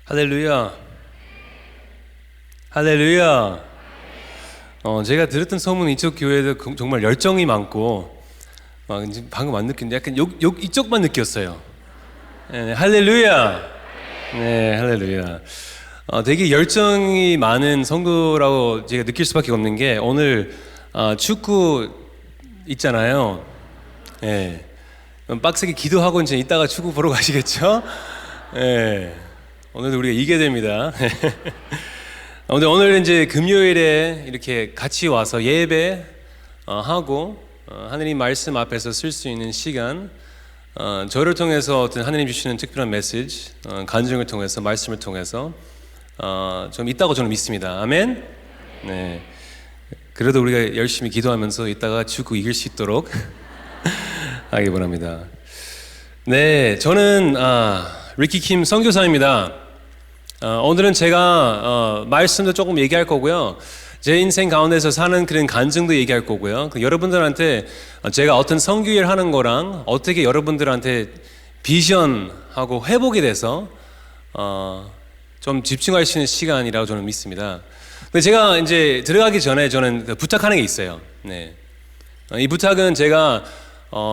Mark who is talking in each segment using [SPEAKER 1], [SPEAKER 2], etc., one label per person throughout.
[SPEAKER 1] 할렐루야. 할렐루야. 제가 들었던 소문은 이쪽 교회도 정말 열정이 많고, 방금 안 느꼈는데 약간 이쪽만 느꼈어요. 네, 할렐루야. 네, 할렐루야. 되게 열정이 많은 성도라고 제가 느낄 수밖에 없는 게, 오늘 축구 있잖아요. 네. 빡세게 기도하고 이제 이따가 축구 보러 가시겠죠? 네. 오늘도 우리가 이겨야 됩니다. 오늘 이제 금요일에 이렇게 같이 와서 예배 하고 하느님 말씀 앞에서 쓸 수 있는 시간, 저를 통해서 어떤 하느님 주시는 특별한 메시지, 간증을 통해서, 말씀을 통해서 좀 있다고 저는 믿습니다. 아멘. 네. 그래도 우리가 열심히 기도하면서 이따가 축구 이길 수 있도록 하기 바랍니다. 네, 저는 리키 킴 선교사입니다. 오늘은 제가 말씀도 조금 얘기할 거고요, 제 인생 가운데서 사는 그런 간증도 얘기할 거고요, 여러분들한테 제가 어떤 선교일 하는 거랑 어떻게 여러분들한테 비전하고 회복에 대해서 좀 집중할 수 있는 시간이라고 저는 믿습니다. 근데 제가 이제 들어가기 전에 저는 부탁하는 게 있어요. 네. 이 부탁은 제가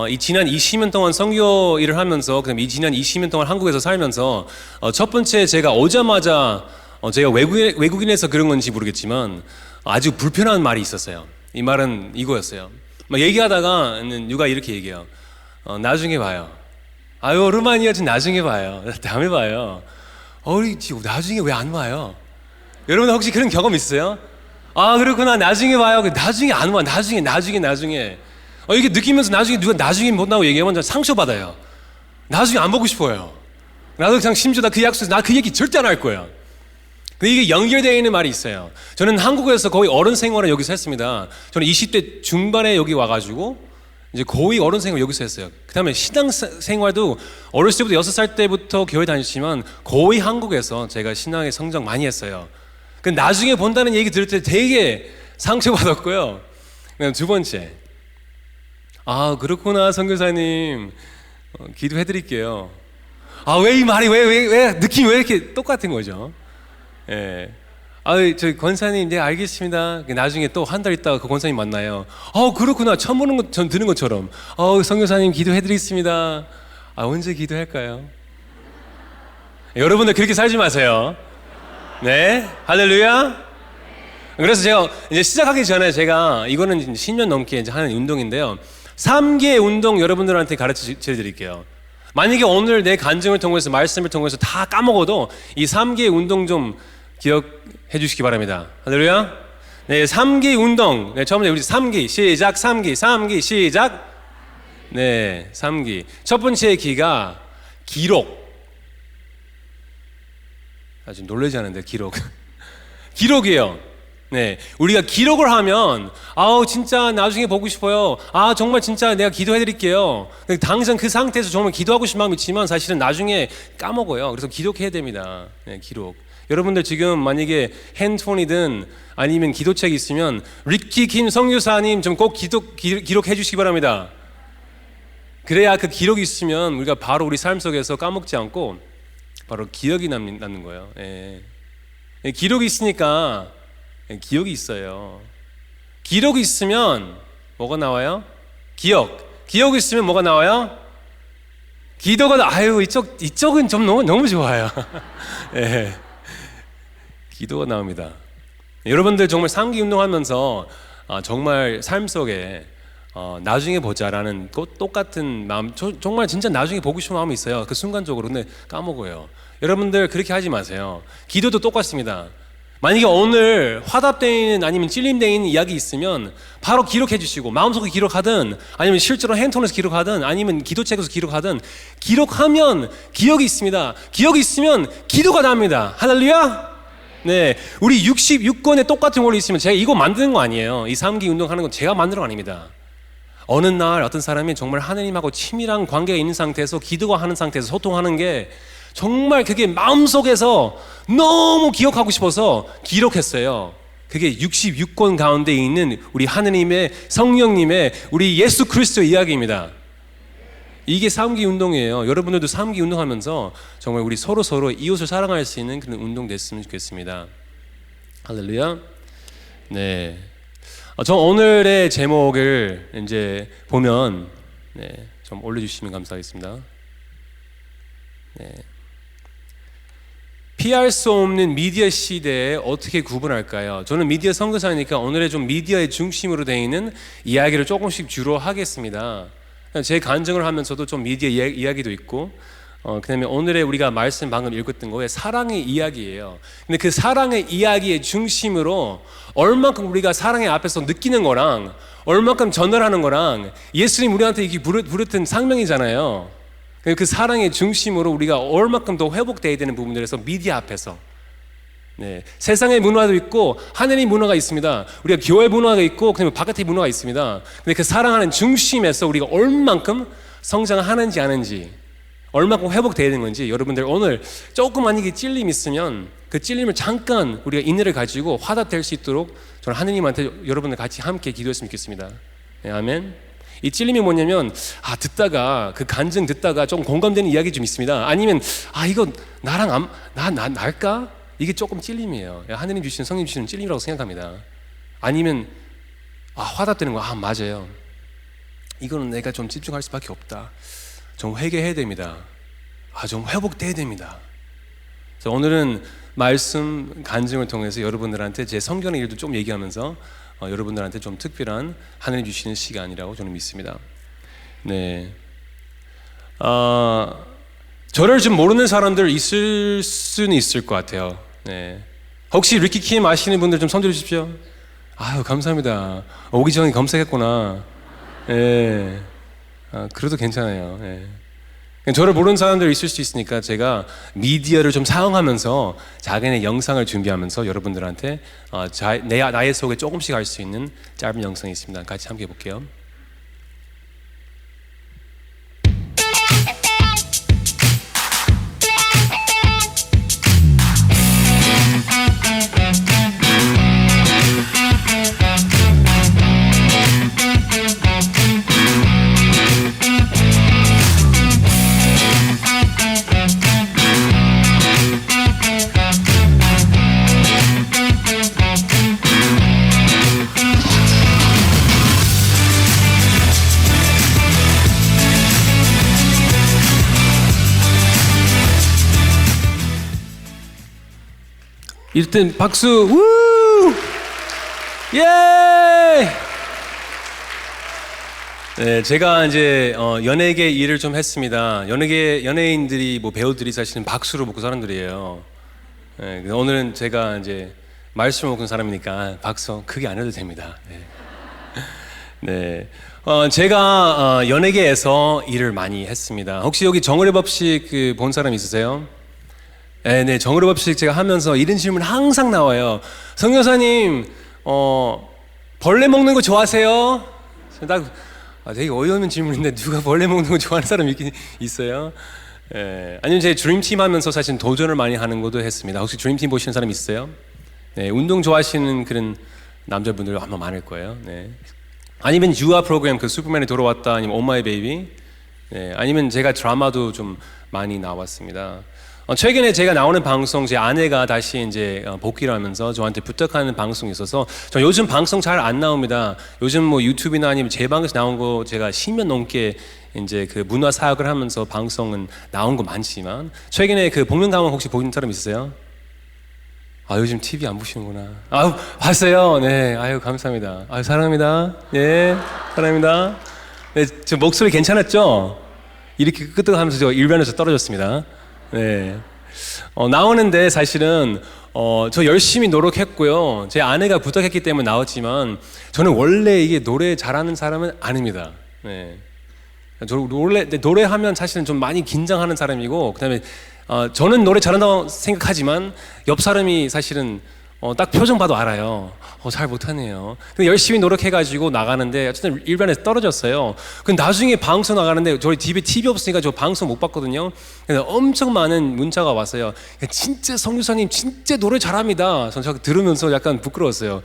[SPEAKER 1] 이 지난 20년 동안 선교 일을 하면서, 그다음에 이 지난 20년 동안 한국에서 살면서 첫 번째, 제가 오자마자 제가 외국인에서 그런 건지 모르겠지만 아주 불편한 말이 있었어요. 이 말은 이거였어요. 막 얘기하다가 누가 이렇게 얘기해요. 나중에 봐요. 아유, 루마니아 좀 나중에 봐요. 다음에 봐요. 우리 지금 나중에 왜 안 와요? 여러분 혹시 그런 경험 있어요? 아, 그렇구나. 나중에 봐요. 나중에 안 와. 나중에. 이게 느끼면서 나중에 누가 나중에 못 나오고 얘기하면 상처받아요. 나중에 안 보고 싶어요. 나도 그냥 심지어 나 그 약속, 나 그 얘기 절대 안 할 거야. 근데 이게 연결되어 있는 말이 있어요. 저는 한국에서 거의 어른 생활을 여기서 했습니다. 저는 20대 중반에 여기 와가지고 이제 거의 어른 생활 여기서 했어요. 그 다음에 신앙 생활도 어렸을 때부터 6살 때부터 교회 다녔지만 거의 한국에서 제가 신앙의 성장 많이 했어요. 근데 나중에 본다는 얘기 들을 때 되게 상처받았고요. 그다음 두 번째, 그렇구나 선교사님, 기도해드릴게요. 왜 이 말이 왜 느낌이 왜 이렇게 똑같은 거죠? 예. 저희 권사님, 네 알겠습니다. 나중에 또 한 달 있다가 그 권사님 만나요. 그렇구나. 처음 보는 것, 전 듣는 것처럼. 선교사님 기도해드리겠습니다. 언제 기도할까요? 여러분들 그렇게 살지 마세요. 네, 할렐루야. 그래서 제가 이제 시작하기 전에 제가 이거는 10년 넘게 이제 하는 운동인데요, 3개의 운동 여러분들한테 가르쳐 드릴게요. 만약에 오늘 내 간증을 통해서, 말씀을 통해서 다 까먹어도 이 3개의 운동 좀 기억해 주시기 바랍니다. 할렐루야. 네, 3기 운동. 네, 처음에 우리 3기 시작. 3기 시작. 네, 3기. 첫 번째 기가 기록. 아주 놀라지 않은데, 기록. 기록이에요. 네, 우리가 기록을 하면 진짜 나중에 보고 싶어요. 정말 진짜 내가 기도해드릴게요. 당장 그 상태에서 정말 기도하고 싶은 마음이 있지만 사실은 나중에 까먹어요. 그래서 기록해야 됩니다. 네, 기록. 여러분들 지금 만약에 핸드폰이든 아니면 기도책이 있으면 리키 킴 선교사님 좀 꼭 기록해 주시기 바랍니다. 그래야 그 기록이 있으면 우리가 바로 우리 삶 속에서 까먹지 않고 바로 기억이 남는 거예요. 예. 기록이 있으니까 기억이 있어요. 기록이 있으면 뭐가 나와요? 기억이 있으면 뭐가 나와요? 기도가 이쪽은 좀 너무 좋아요. 네. 기도가 나옵니다. 여러분들 정말 3기 운동하면서 정말 삶 속에 나중에 보자라는 똑같은 마음, 정말 진짜 나중에 보고 싶은 마음이 있어요. 그 순간적으로. 근데 까먹어요. 여러분들 그렇게 하지 마세요. 기도도 똑같습니다. 만약에 오늘 화답되어 있는, 아니면 찔림되어 있는 이야기 있으면 바로 기록해 주시고, 마음속에 기록하든 아니면 실제로 핸드폰에서 기록하든 아니면 기도책에서 기록하든, 기록하면 기억이 있습니다. 기억이 있으면 기도가 납니다. 할렐루야. 네, 우리 66권에 똑같은 원리 있으면, 제가 이거 만드는 거 아니에요. 이 3기 운동하는 건 제가 만드는 거 아닙니다. 어느 날 어떤 사람이 정말 하나님하고 친밀한 관계가 있는 상태에서, 기도가 하는 상태에서 소통하는 게 정말 그게 마음속에서 너무 기억하고 싶어서 기록했어요. 그게 66권 가운데 있는 우리 하느님의, 성령님의, 우리 예수 그리스도의 이야기입니다. 이게 삼기 운동이에요. 여러분들도 삼기 운동하면서 정말 우리 서로 이웃을 사랑할 수 있는 그런 운동 됐으면 좋겠습니다. 할렐루야. 네. 저 오늘의 제목을 이제 보면 좀 올려주시면 감사하겠습니다. 네. 피할 수 없는 미디어 시대에 어떻게 구분할까요? 저는 미디어 선교사니까 오늘의 좀 미디어의 중심으로 되어 있는 이야기를 조금씩 주로 하겠습니다. 제 간증을 하면서도 좀 미디어 이야기도 있고, 그다음에 오늘의 우리가 말씀 방금 읽었던 거에 사랑의 이야기예요. 근데 그 사랑의 이야기의 중심으로 얼만큼 우리가 사랑의 앞에서 느끼는 거랑 얼만큼 전달하는 거랑 예수님 우리한테 이게 부르던 상명이잖아요. 그 사랑의 중심으로 우리가 얼만큼 더 회복되어야 되는 부분들에서 미디어 앞에서 세상의 문화도 있고 하늘의 문화가 있습니다. 우리가 교회 문화가 있고 그다음에 바깥의 문화가 있습니다. 근데 그 사랑하는 중심에서 우리가 얼만큼 성장하는지 아는지 얼만큼 회복되어야 되는 건지 여러분들 오늘 조그만 이게 찔림 있으면 그 찔림을 잠깐 우리가 인내를 가지고 화답될 수 있도록 저는 하느님한테 여러분들 같이 함께 기도했으면 좋겠습니다. 아멘. 이 찔림이 뭐냐면 듣다가 그 간증 듣다가 좀 공감되는 이야기 좀 있습니다. 아니면 이거 나랑 날까? 이게 조금 찔림이에요. 하느님 주시는 성령 주시는 찔림이라고 생각합니다. 아니면 화답되는 거 맞아요. 이거는 내가 좀 집중할 수밖에 없다. 좀 회개해야 됩니다. 좀 회복돼야 됩니다. 그래서 오늘은 말씀 간증을 통해서 여러분들한테 제 성경의 일도 좀 얘기하면서 여러분들한테 좀 특별한 하나님 주시는 시간이라고 저는 믿습니다. 네. 저를 좀 모르는 사람들 있을 수는 있을 것 같아요. 네. 혹시 리키 킴 아시는 분들 좀 손 들어주십시오. 감사합니다. 오기 전에 검색했구나. 네. 그래도 괜찮아요. 네. 저를 모르는 사람들 있을 수 있으니까 제가 미디어를 좀 사용하면서 자기네 영상을 준비하면서 여러분들한테 나의 속에 조금씩 알 수 있는 짧은 영상이 있습니다. 같이 함께 볼게요. 일단 박수. 우! 예! 네, 제가 이제 연예계 일을 좀 했습니다. 연예인들이 배우들이 사실은 박수로 먹고 사는 사람들이에요. 네, 오늘은 제가 이제 말씀을 먹는 사람이니까 박수 크게 안 해도 됩니다. 네. 제가 연예계에서 일을 많이 했습니다. 혹시 여기 정의의 법칙 본 사람 있으세요? 네, 정의의 법칙 제가 하면서 이런 질문 항상 나와요. 성교사님, 벌레 먹는 거 좋아하세요? 딱 되게 어이없는 질문인데 누가 벌레 먹는 거 좋아하는 사람이 있긴 있어요? 아니면 제 드림팀 하면서 사실 도전을 많이 하는 것도 했습니다. 혹시 드림팀 보시는 사람 있어요? 네, 운동 좋아하시는 그런 남자분들 아마 많을 거예요. 네. 아니면 유아 프로그램 슈퍼맨이 돌아왔다 아니면 오마이 베이비, 아니면 제가 드라마도 좀 많이 나왔습니다. 최근에 제가 나오는 방송 제 아내가 다시 이제 복귀를 하면서 저한테 부탁하는 방송이 있어서 저 요즘 방송 잘 안 나옵니다. 요즘 유튜브나 아니면 제 방에서 나온 거 제가 10년 넘게 이제 문화 사역을 하면서 방송은 나온 거 많지만 최근에 복면가왕 혹시 보신 사람 있으세요? 요즘 TV 안 보시는구나. 봤어요. 네. 감사합니다. 사랑합니다. 네. 사랑합니다. 네, 저 목소리 괜찮았죠? 이렇게 끄떡하면서 저 일변에서 떨어졌습니다. 네. 나오는데 사실은 저 열심히 노력했고요. 제 아내가 부탁했기 때문에 나왔지만 저는 원래 이게 노래 잘하는 사람은 아닙니다. 네. 저 원래 노래하면 사실은 좀 많이 긴장하는 사람이고 그다음에 저는 노래 잘한다고 생각하지만 옆 사람이 사실은 딱 표정 봐도 알아요. 잘 못하네요. 근데 열심히 노력해가지고 나가는데 어쨌든 일반에서 떨어졌어요. 근데 나중에 방송 나가는데 저희 집에 TV 없으니까 저 방송 못 봤거든요. 근데 엄청 많은 문자가 왔어요. 진짜 성유사님 진짜 노래 잘합니다. 저는 들으면서 약간 부끄러웠어요.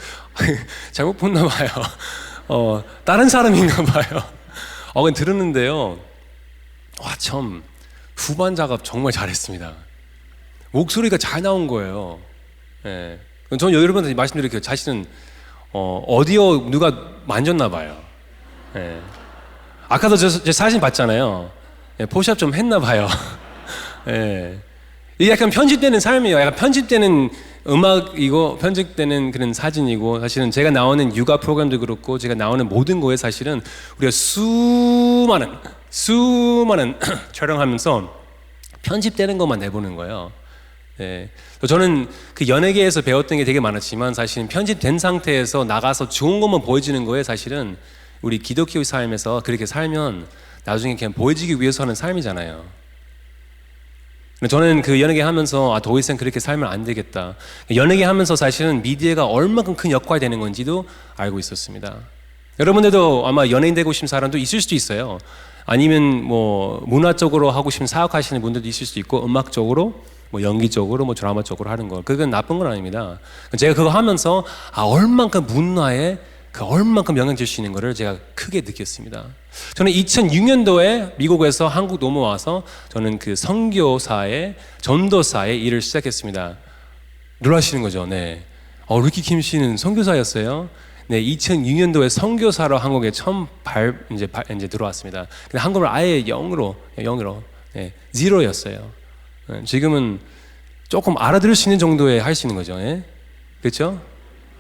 [SPEAKER 1] 잘못 봤나 봐요. 다른 사람인가 봐요. 근데 들었는데요. 와, 참 후반 작업 정말 잘했습니다. 목소리가 잘 나온 거예요. 예. 저는 여러분한테 말씀드릴게요. 자신은 어디어 누가 만졌나 봐요. 예. 아까도 제 사진 봤잖아요. 예, 포샵 좀 했나 봐요. 예. 이게 약간 편집되는 삶이에요. 약간 편집되는 음악이고 편집되는 그런 사진이고, 사실은 제가 나오는 육아 프로그램도 그렇고 제가 나오는 모든 거에 사실은 우리가 수많은 촬영하면서 편집되는 것만 내보는 거예요. 예. 저는 그 연예계에서 배웠던 게 되게 많았지만 사실은 편집된 상태에서 나가서 좋은 것만 보여주는 거에 사실은 우리 기독교의 삶에서 그렇게 살면 나중에 그냥 보여지기 위해서 하는 삶이잖아요. 저는 그 연예계 하면서 더 이상 그렇게 살면 안 되겠다. 연예계 하면서 사실은 미디어가 얼마큼 큰 역할이 되는 건지도 알고 있었습니다. 여러분들도 아마 연예인 되고 싶은 사람도 있을 수도 있어요. 아니면 뭐 문화 쪽으로 하고 싶은 사역하시는 분들도 있을 수도 있고, 음악 쪽으로, 뭐 연기 쪽으로, 뭐 드라마 쪽으로 하는 거, 그건 나쁜 건 아닙니다. 제가 그거 하면서 얼만큼 문화에 얼만큼 영향 줄 수 있는 거를 제가 크게 느꼈습니다. 저는 2006년도에 미국에서 한국 넘어와서 저는 그 선교사의 전도사의 일을 시작했습니다. 놀라시는 거죠, 네. 리키 킴 씨는 선교사였어요? 네, 2006년도에 선교사로 한국에 처음 이제 들어왔습니다. 근데 한국을 아예 0으로, 네, 0였어요. 네, 지금은 조금 알아들을 수 있는 정도에 할 수 있는 거죠, 네? 그렇죠?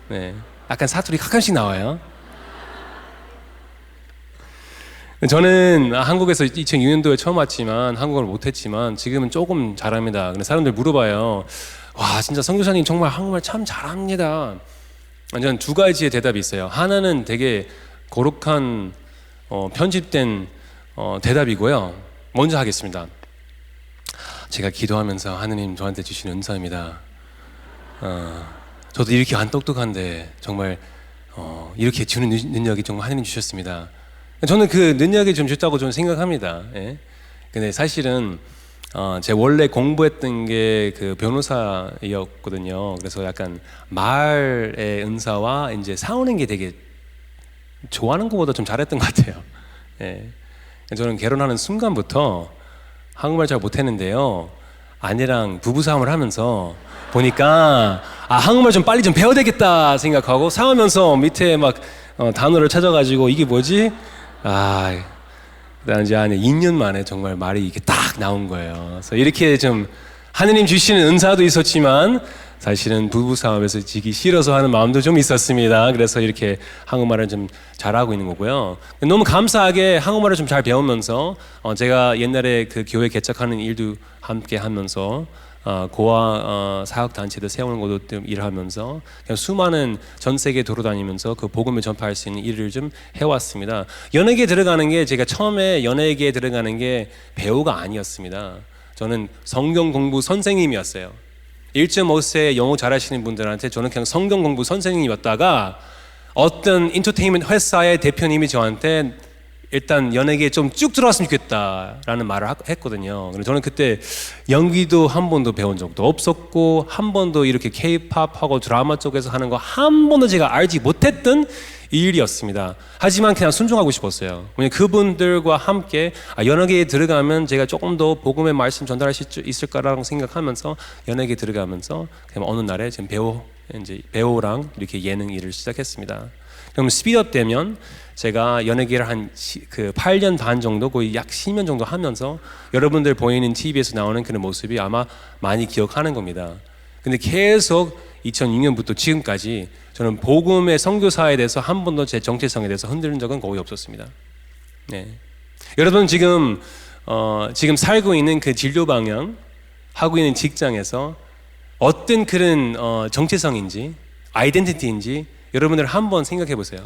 [SPEAKER 1] 네. 약간 사투리 가끔씩 나와요. 저는 한국에서 2006년도에 처음 왔지만 한국어를 못했지만 지금은 조금 잘합니다. 근데 사람들 물어봐요. 와, 진짜 선교사님 정말 한국말 참 잘합니다. 저는 두 가지의 대답이 있어요. 하나는 되게 거룩한 편집된 대답이고요. 먼저 하겠습니다. 제가 기도하면서 하느님 저한테 주신 은사입니다. 저도 이렇게 안 똑똑한데 정말 이렇게 주는 능력이 정말 하느님 주셨습니다. 저는 그 능력이 좀 줬다고 저는 생각합니다. 예. 근데 사실은 제가 원래 공부했던 게 그 변호사였거든요. 그래서 약간 말의 은사와 이제 싸우는 게 되게 좋아하는 것보다 좀 잘했던 것 같아요. 예. 저는 결혼하는 순간부터 한국말 잘 못했는데요. 아내랑 부부싸움을 하면서 보니까 한국말 좀 빨리 좀 배워야 되겠다 생각하고 싸우면서 밑에 막 단어를 찾아가지고 이게 뭐지? 그다음 이제 한 2년 만에 정말 말이 이게 딱 나온 거예요. 그래서 이렇게 좀 하느님 주시는 은사도 있었지만 사실은 부부싸움에서 지기 싫어서 하는 마음도 좀 있었습니다. 그래서 이렇게 한국말을 좀 잘하고 있는 거고요. 너무 감사하게 한국말을 좀 잘 배우면서 제가 옛날에 그 교회 개척하는 일도 함께 하면서 고아 사역 단체도 세우는 것도 좀 일하면서 그냥 수많은 전 세계 돌아다니면서 그 복음을 전파할 수 있는 일을 좀 해왔습니다. 연예계에 들어가는 게 제가 처음에 연예계에 들어가는 게 배우가 아니었습니다. 저는 성경 공부 선생님이었어요. 1.5세 영어 잘하시는 분들한테 저는 그냥 성경 공부 선생님이었다가 어떤 인터테인먼트 회사의 대표님이 저한테 일단 연예계에 좀 쭉 들어왔으면 좋겠다라는 말을 했거든요. 그래서 저는 그때 연기도 한 번도 배운 적도 없었고 한 번도 이렇게 K-팝하고 드라마 쪽에서 하는 거 한 번도 제가 알지 못했던 일이었습니다. 하지만 그냥 순종하고 싶었어요. 왜냐면 그분들과 함께 연예계에 들어가면 제가 조금 더 복음의 말씀 전달할 수 있을까라고 생각하면서 연예계에 들어가면서 그냥 어느 날에 지금 배우랑 이렇게 예능 일을 시작했습니다. 그럼 스피드업 되면 제가 연예계를 한 8년 반 정도, 거의 약 10년 정도 하면서 여러분들 보이는 TV에서 나오는 그런 모습이 아마 많이 기억하는 겁니다. 근데 계속 2006년부터 지금까지 저는 복음의 선교사에 대해서 한 번도 제 정체성에 대해서 흔들린 적은 거의 없었습니다. 네. 여러분 지금 살고 있는 그 진료 방향, 하고 있는 직장에서 어떤 그런 정체성인지, 아이덴티티인지 여러분들 한번 생각해 보세요.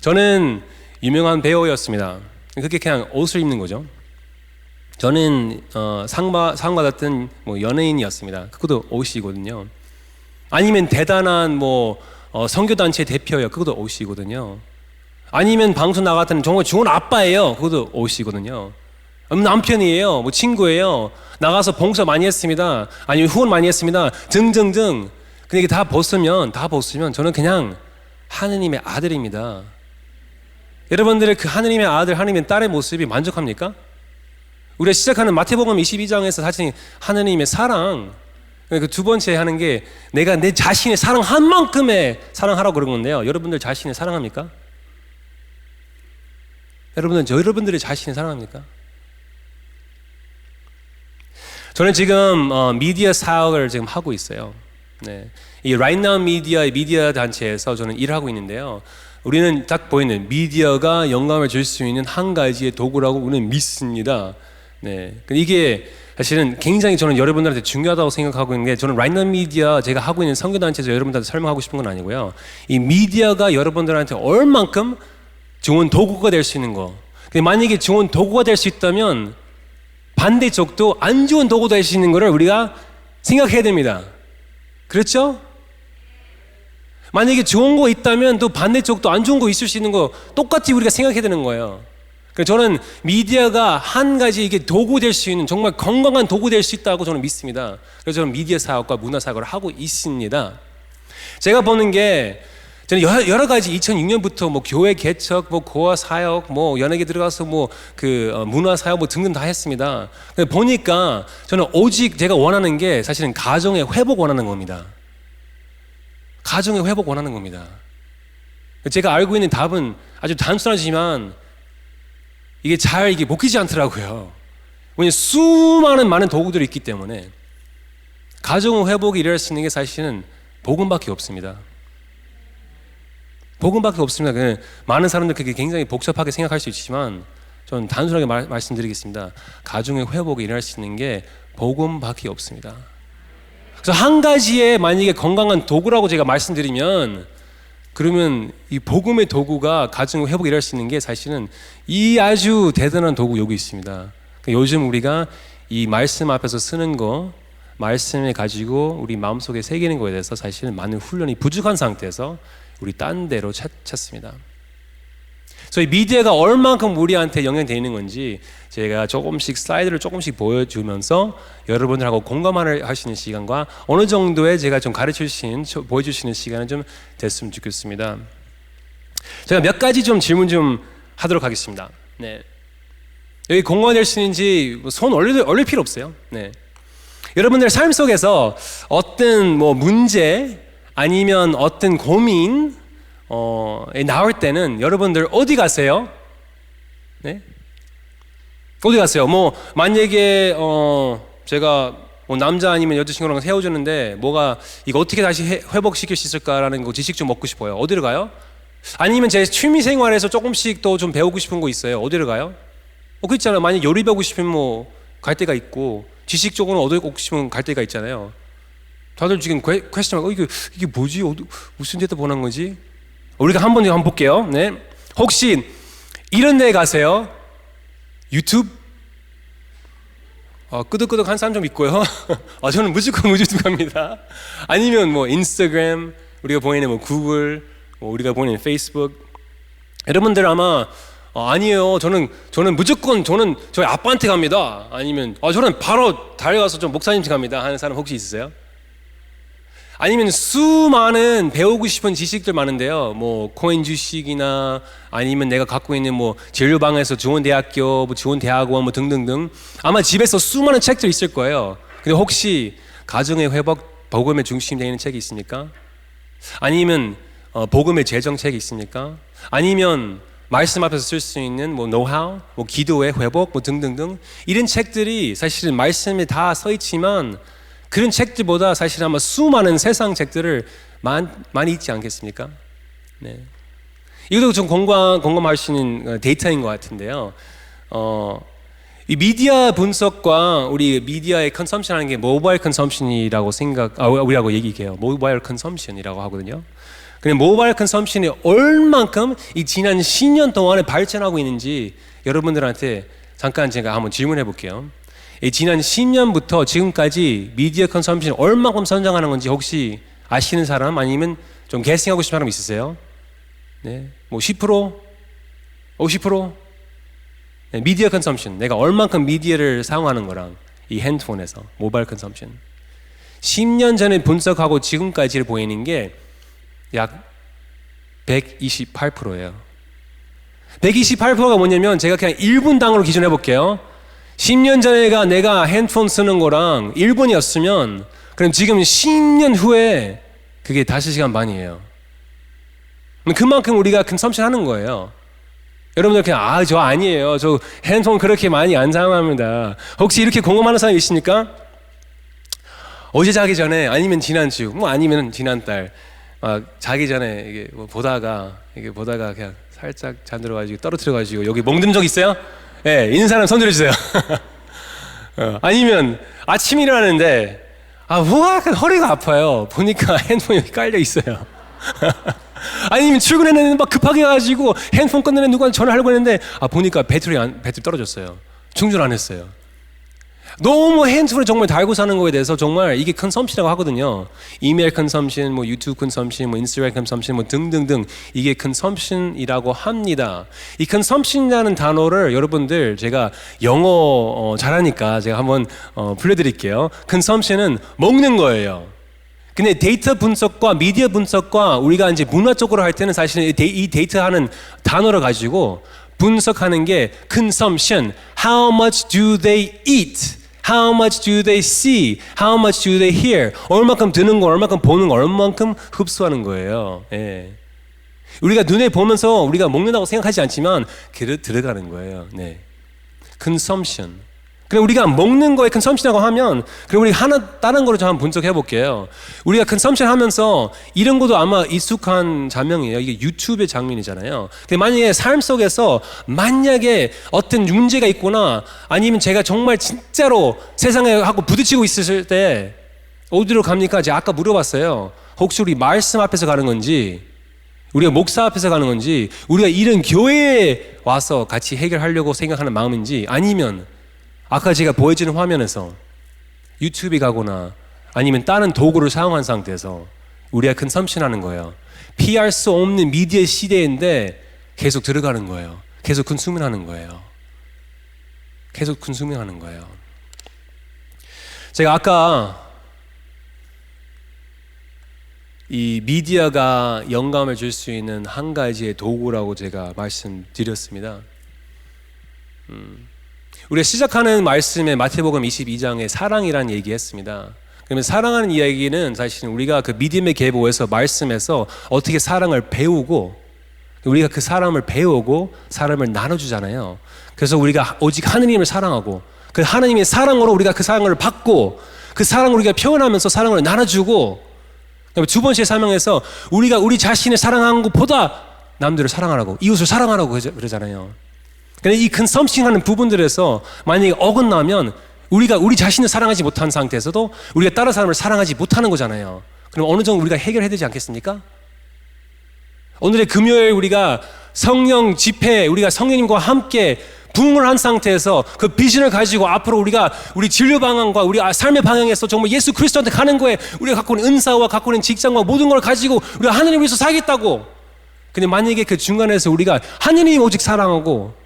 [SPEAKER 1] 저는 유명한 배우였습니다. 그게 그냥 옷을 입는 거죠. 저는 상 받았던 뭐 연예인이었습니다. 그것도 옷이거든요. 아니면 대단한 뭐 선교단체 대표예요. 그것도 옷이거든요. 아니면 방송 나갔던 정말 좋은 아빠예요. 그것도 옷이거든요. 남편이에요. 뭐 친구예요. 나가서 봉사 많이 했습니다. 아니면 후원 많이 했습니다. 등등등. 근데 이게 다 벗으면 저는 그냥 하느님의 아들입니다. 여러분들의 그 하느님의 아들, 하느님의 딸의 모습이 만족합니까? 우리가 시작하는 마태복음 22장에서 사실 하느님의 사랑, 그 두 번째 하는 게 내가 내 자신의 사랑한 만큼의 사랑하라고 그런 건데요. 여러분들 자신을 사랑합니까? 여러분들의 자신을 사랑합니까? 저는 지금 미디어 사역을 지금 하고 있어요. 네. 이 Right Now 미디어의 미디어 단체에서 저는 일을 하고 있는데요. 우리는 딱 보이는 미디어가 영감을 줄 수 있는 한 가지의 도구라고 우리는 믿습니다. 네. 이게 사실은 굉장히 저는 여러분들한테 중요하다고 생각하고 있는 게, 저는 Right Now 미디어 제가 하고 있는 선교단체에서 여러분들한테 설명하고 싶은 건 아니고요. 이 미디어가 여러분들한테 얼만큼 좋은 도구가 될 수 있는 거. 근데 만약에 좋은 도구가 될 수 있다면 반대쪽도 안 좋은 도구가 될 수 있는 거를 우리가 생각해야 됩니다. 그렇죠? 만약에 좋은 거 있다면 또 반대쪽도 안 좋은 거 있을 수 있는 거 똑같이 우리가 생각해야 되는 거예요. 저는 미디어가 한 가지 이게 도구 될 수 있는 정말 건강한 도구 될 수 있다고 저는 믿습니다. 그래서 저는 미디어 사역과 문화 사역을 하고 있습니다. 제가 보는 게, 저는 여러 가지 2006년부터 뭐 교회 개척, 뭐 고아 사역, 뭐 연예계 들어가서 뭐 문화 사역 뭐 등등 다 했습니다. 보니까 저는 오직 제가 원하는 게 사실은 가정의 회복 원하는 겁니다. 가정의 회복 원하는 겁니다. 제가 알고 있는 답은 아주 단순하지만 이게 잘 먹히지 않더라고요. 왜냐하면 수많은 많은 도구들이 있기 때문에 가정 회복이 일어날 수 있는 게 사실은 복음밖에 없습니다. 복음밖에 없습니다. 많은 사람들 그게 굉장히 복잡하게 생각할 수 있지만 저는 단순하게 말씀드리겠습니다. 가정의 회복이 일어날 수 있는 게 복음밖에 없습니다. 그래서 한 가지의 만약에 건강한 도구라고 제가 말씀드리면, 그러면 이 복음의 도구가 가정의 회복이 일어날 수 있는 게 사실은 이 아주 대단한 도구 여기 있습니다. 요즘 우리가 이 말씀 앞에서 쓰는 거, 말씀을 가지고 우리 마음속에 새기는 거에 대해서 사실은 많은 훈련이 부족한 상태에서 우리 딴 데로 찾습니다. 그래서 이 미디어가 얼만큼 우리한테 영향되어 있는 건지 제가 조금씩 슬라이드를 조금씩 보여주면서 여러분들하고 공감을 하시는 시간과 어느 정도의 제가 좀 보여주시는 시간은 좀 됐으면 좋겠습니다. 제가 몇 가지 좀 질문 좀 하도록 하겠습니다. 네. 여기 공감될 수 있는지 손 올릴 필요 없어요. 네. 여러분들 삶 속에서 어떤 뭐 문제 아니면 어떤 고민 나올 때는 여러분들 어디 가세요? 네? 어디 가세요? 뭐 만약에 제가 뭐 남자 아니면 여자친구랑 헤어졌는데 뭐가 이거 어떻게 다시 회복시킬 수 있을까라는 거 지식 좀 먹고 싶어요. 어디를 가요? 아니면 제 취미 생활에서 조금씩 더 좀 배우고 싶은 거 있어요. 어디를 가요? 그 있잖아요. 만약 요리 배우고 싶으면 뭐 갈 데가 있고, 지식적으로 얻고 싶으면 갈 데가 있잖아요. 다들 지금 퀘스천 이게 뭐지? 무슨 데다 보는 거지? 우리가 한번 볼게요. 네. 혹시 이런 데 가세요? 유튜브? 끄덕끄덕한 사람 좀 있고요. 저는 무조건 유튜브 갑니다. 아니면 뭐 인스타그램, 우리가 보이는 뭐 구글, 우리가 보이는 페이스북. 여러분들 아마 아니에요. 저는 무조건 저희 아빠한테 갑니다. 아니면 저는 바로 달려가서 좀 목사님한테 갑니다 하는 사람 혹시 있으세요? 아니면 수많은 배우고 싶은 지식들 많은데요. 뭐 코인 주식이나 아니면 내가 갖고 있는 뭐 진료방에서 좋은 대학교, 뭐 좋은 대학원 뭐 등등등. 아마 집에서 수많은 책들 있을 거예요. 근데 혹시 가정의 회복, 복음의 중심이 되는 책이 있습니까? 아니면 복음의 재정책이 있습니까? 아니면 말씀 앞에서 쓸 수 있는 뭐 노하우, 뭐 기도의 회복, 뭐 등등등. 이런 책들이 사실은 말씀에 다 써 있지만 그런 책들보다 사실 아마 수많은 세상 책들을 많이 있지 않겠습니까? 네. 이것도 좀 공감할 수 있는 데이터인 것 같은데요. 이 미디어 분석과 우리 미디어의 컨섬션 하는 게 모바일 컨섬션이라고 우리하고 얘기해요. 모바일 컨섬션이라고 하거든요. 근데 모바일 컨섬션이 얼만큼 이 지난 10년 동안에 발전하고 있는지 여러분들한테 잠깐 제가 한번 질문해 볼게요. 이 지난 10년부터 지금까지 미디어 컨섬션이 얼마큼 성장하는 건지 혹시 아시는 사람 아니면 좀 게싱하고 싶은 사람 있으세요? 네, 뭐 10%? 50%? 네, 미디어 컨섬션, 내가 얼만큼 미디어를 사용하는 거랑 이 핸드폰에서 모바일 컨섬션 10년 전에 분석하고 지금까지를 보이는 게 약 128%예요. 128%가 뭐냐면 제가 그냥 1분 당으로 기준해 볼게요. 10년 전에가 내가 핸드폰 쓰는 거랑 1분이었으면 그럼 지금 10년 후에 그게 5시간 반이에요. 그만큼 우리가 컨섬션 하는 거예요. 여러분들 그냥 저 아니에요. 저 핸드폰 그렇게 많이 안 사용합니다. 혹시 이렇게 공감하는 사람 있습니까? 어제 자기 전에 아니면 지난주 아니면 지난달 자기 전에 이게 보다가 그냥 살짝 잠들어가지고 떨어뜨려가지고 여기 멍든 적 있어요? 네, 있는 사람 손 들어주세요. 아니면 아침 일어나는데 허리가 아파요. 보니까 핸드폰이 여기 깔려 있어요. 아니면 출근했는데 막 급하게 가지고 핸드폰 끊는 누구한테 전화하려고 했는데 보니까 배터리 떨어졌어요. 충전 안 했어요. 너무 핸드폰을 정말 달고 사는 거에 대해서 정말 이게 컨섬션이라고 하거든요. 이메일 컨섬션, 유튜브 컨섬션, 인스타그램 컨섬션, 등등등 이게 컨섬션이라고 합니다. 이 컨섬션이라는 단어를 여러분들 제가 영어 잘하니까 제가 한번 불러드릴게요. 컨섬션은 먹는 거예요. 근데 데이터 분석과 미디어 분석과 우리가 이제 문화 쪽으로 할 때는 사실은 이 데이터하는 단어를 가지고 분석하는 게 consumption. How much do they eat? How much do they see? How much do they hear? 얼마큼 듣는 거, 얼마큼 보는 거, 얼마큼 흡수하는 거예요. 예. 우리가 눈에 보면서 우리가 먹는다고 생각하지 않지만 들어가는 거예요. 네. consumption. 그럼 우리가 먹는 거에 컨섬션이라고 하면 그럼 우리 다른 거를 좀 한번 분석해 볼게요. 우리가 컨섬션 하면서 이런 것도 아마 익숙한 장면이에요. 이게 유튜브의 장면이잖아요. 근데 만약에 삶 속에서 만약에 어떤 문제가 있거나 아니면 제가 정말 진짜로 세상에 하고 부딪히고 있을 때 어디로 갑니까? 제가 아까 물어봤어요. 혹시 우리 말씀 앞에서 가는 건지 우리가 목사 앞에서 가는 건지 우리가 이런 교회에 와서 같이 해결하려고 생각하는 마음인지 아니면 아까 제가 보여주는 화면에서 유튜브에 가거나 아니면 다른 도구를 사용한 상태에서 우리가 컨섬션 하는 거예요. 피할 수 없는 미디어 시대인데 계속 들어가는 거예요. 계속 컨sume 하는 거예요. 계속 컨sume 하는 거예요. 제가 아까 이 미디어가 영감을 줄 수 있는 한 가지의 도구라고 제가 말씀드렸습니다. 우리가 시작하는 말씀에 마태복음 22장에 사랑이라는 얘기했습니다. 그러면 사랑하는 이야기는 사실 우리가 그 믿음의 계보에서 말씀에서 어떻게 사랑을 배우고 우리가 그 사람을 배우고 사람을 나눠주잖아요. 그래서 우리가 오직 하느님을 사랑하고 그 하느님의 사랑으로 우리가 그 사랑을 받고 그 사랑을 우리가 표현하면서 사랑을 나눠주고 두 번째 설명에서 우리가 우리 자신을 사랑하는 것보다 남들을 사랑하라고 이웃을 사랑하라고 그러잖아요. 근데 이 컨섬싱하는 부분들에서 만약에 어긋나면 우리가 우리 자신을 사랑하지 못한 상태에서도 우리가 다른 사람을 사랑하지 못하는 거잖아요. 그럼 어느 정도 우리가 해결해야 되지 않겠습니까? 오늘의 금요일 우리가 성령 집회 우리가 성령님과 함께 부흥을 한 상태에서 그 비전을 가지고 앞으로 우리가 우리 진료 방향과 우리 삶의 방향에서 정말 예수 그리스도한테 가는 거에 우리가 갖고 있는 은사와 갖고 있는 직장과 모든 걸 가지고 우리가 하나님을 위해서 살겠다고. 근데 만약에 그 중간에서 우리가 하나님 오직 사랑하고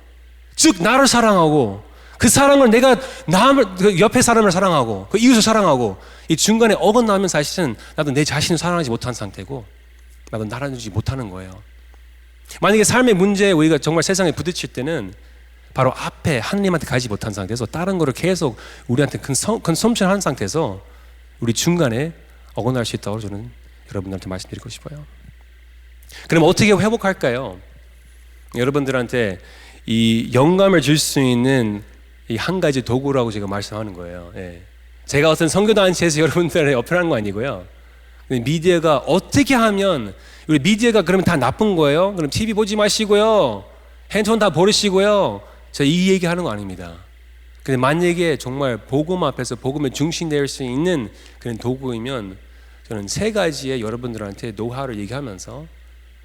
[SPEAKER 1] 즉 나를 사랑하고 그 사랑을 내가 그 옆에 사람을 사랑하고 그 이웃을 사랑하고 이 중간에 어긋나면 사실은 나도 내 자신을 사랑하지 못한 상태고 나도 나눠주지 못하는 거예요. 만약에 삶의 문제에 우리가 정말 세상에 부딪힐 때는 바로 앞에 하나님한테 가지 못한 상태에서 다른 거를 계속 우리한테 컨섬션 하는 상태에서 우리 중간에 어긋날 수 있다고 저는 여러분들한테 말씀드리고 싶어요. 그럼 어떻게 회복할까요? 여러분들한테 이 영감을 줄 수 있는 이 한 가지 도구라고 제가 말씀하는 거예요. 예. 제가 어떤 선교단체에서 여러분들을 어필하는 거 아니고요. 미디어가 어떻게 하면 우리 미디어가 그러면 다 나쁜 거예요? 그럼 TV 보지 마시고요. 핸드폰 다 버리시고요. 제가 이 얘기하는 거 아닙니다. 근데 만약에 정말 복음 앞에서 복음에 중심될 수 있는 그런 도구이면 저는 세 가지의 여러분들한테 노하우를 얘기하면서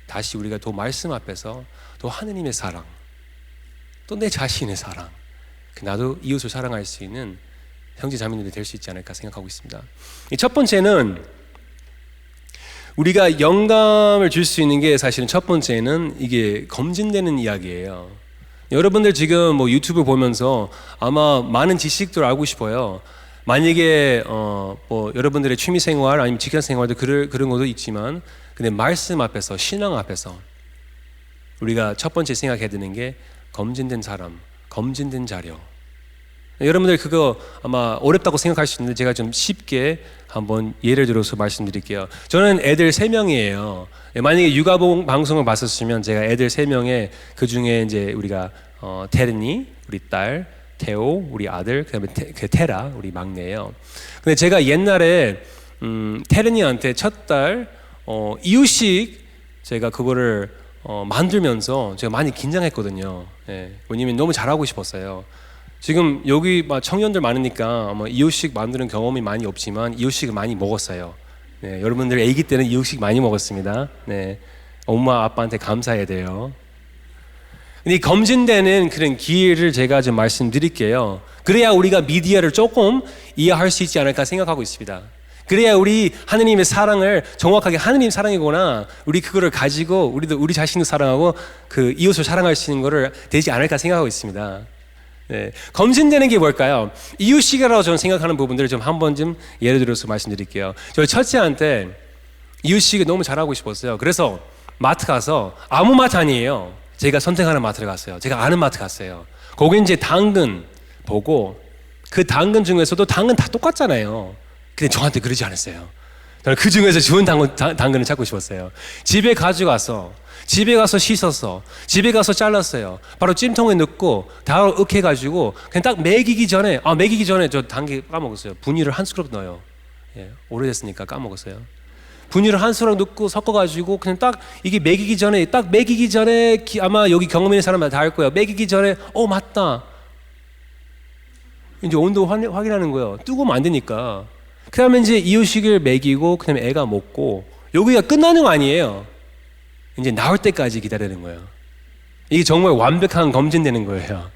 [SPEAKER 1] 다시 우리가 또 말씀 앞에서 또 하느님의 사랑 또 내 자신의 사랑, 나도 이웃을 사랑할 수 있는 형제 자매님들이 될 수 있지 않을까 생각하고 있습니다. 첫 번째는 우리가 영감을 줄 수 있는 게 사실은 첫 번째는 이게 검증되는 이야기예요. 여러분들 지금 뭐 유튜브 보면서 아마 많은 지식들 알고 싶어요. 만약에 뭐 여러분들의 취미 생활 아니면 직장 생활도 그런 것도 있지만 근데 말씀 앞에서 신앙 앞에서 우리가 첫 번째 생각해야 되는 게 검증된 사람, 검증된 자료. 여러분들 그거 아마 어렵다고 생각할 수 있는데 제가 좀 쉽게 한번 예를 들어서 말씀드릴게요. 저는 애들 3명이에요. 만약에 육아 방송을 봤었으면 제가 애들 3명에 그 중에 이제 우리가 테르니, 우리 딸, 테오, 우리 아들, 그다음에 테라, 우리 막내예요. 근데 제가 옛날에 테르니한테 첫 달 이유식 제가 그거를 만들면서 제가 많이 긴장했거든요. 예, 왜냐면 너무 잘하고 싶었어요. 지금 여기 청년들 많으니까 아마 이유식 만드는 경험이 많이 없지만 이유식을 많이 먹었어요. 네, 여러분들 아기 때는 이유식 많이 먹었습니다. 네, 엄마 아빠한테 감사해야 돼요. 근데 검증되는 그런 기회를 제가 좀 말씀드릴게요. 그래야 우리가 미디어를 조금 이해할 수 있지 않을까 생각하고 있습니다. 그래야 우리 하느님의 사랑을 정확하게 하느님 사랑이구나, 우리 그거를 가지고 우리도 우리 자신도 사랑하고 그 이웃을 사랑할 수 있는 거를 되지 않을까 생각하고 있습니다. 네, 검증되는 게 뭘까요? 이웃식이라고 저는 생각하는 부분들을 좀 한번 좀 예를 들어서 말씀드릴게요. 저희 첫째한테 이웃식을 너무 잘하고 싶었어요. 그래서 마트 가서, 아무 마트 아니에요, 제가 선택하는 마트를 갔어요. 제가 아는 마트 갔어요. 거기 이제 당근 보고, 그 당근 중에서도 당근 다 똑같잖아요. 근데 저한테 그러지 않았어요. 저는 그 중에서 좋은 당근을 찾고 싶었어요. 집에 가져가서, 집에 가서 씻었어, 집에 가서 잘랐어요. 바로 찜통에 넣고 다 으깨가지고 그냥 딱 먹이기 전에 저 당근 까먹었어요. 분유를 한 숟가락 넣어요. 예, 오래됐으니까 까먹었어요. 분유를 한 숟가락 넣고 섞어가지고 그냥 딱 이게 먹이기 전에 아마 여기 경험 있는 사람들 다 알 거예요. 먹이기 전에 맞다, 이제 온도 확인하는 거예요. 뜨거우면 안 되니까. 그 다음에 이제 이유식을 먹이고 그 다음에 애가 먹고, 여기가 끝나는 거 아니에요. 이제 나올 때까지 기다리는 거예요. 이게 정말 완벽한 검증되는 거예요.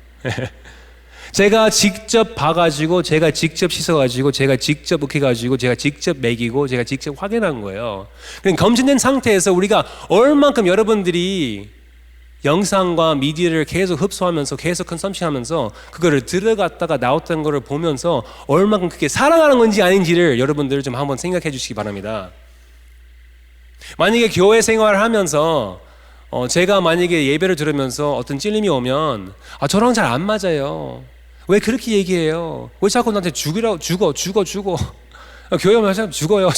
[SPEAKER 1] 제가 직접 봐가지고, 제가 직접 씻어가지고, 제가 직접 으깨가지고, 제가 직접 먹이고, 제가 직접 확인한 거예요. 그럼 검증된 상태에서 우리가 얼만큼 여러분들이 영상과 미디어를 계속 흡수하면서 계속 컨섬션하면서 그거를 들어갔다가 나왔던 거를 보면서 얼만큼 그게 사랑하는 건지 아닌지를 여러분들 좀 한번 생각해 주시기 바랍니다. 만약에 교회 생활을 하면서 제가 만약에 예배를 들으면서 어떤 찔림이 오면 저랑 잘 안 맞아요, 왜 그렇게 얘기해요, 왜 자꾸 나한테 죽어 교회 오면 자꾸 죽어요.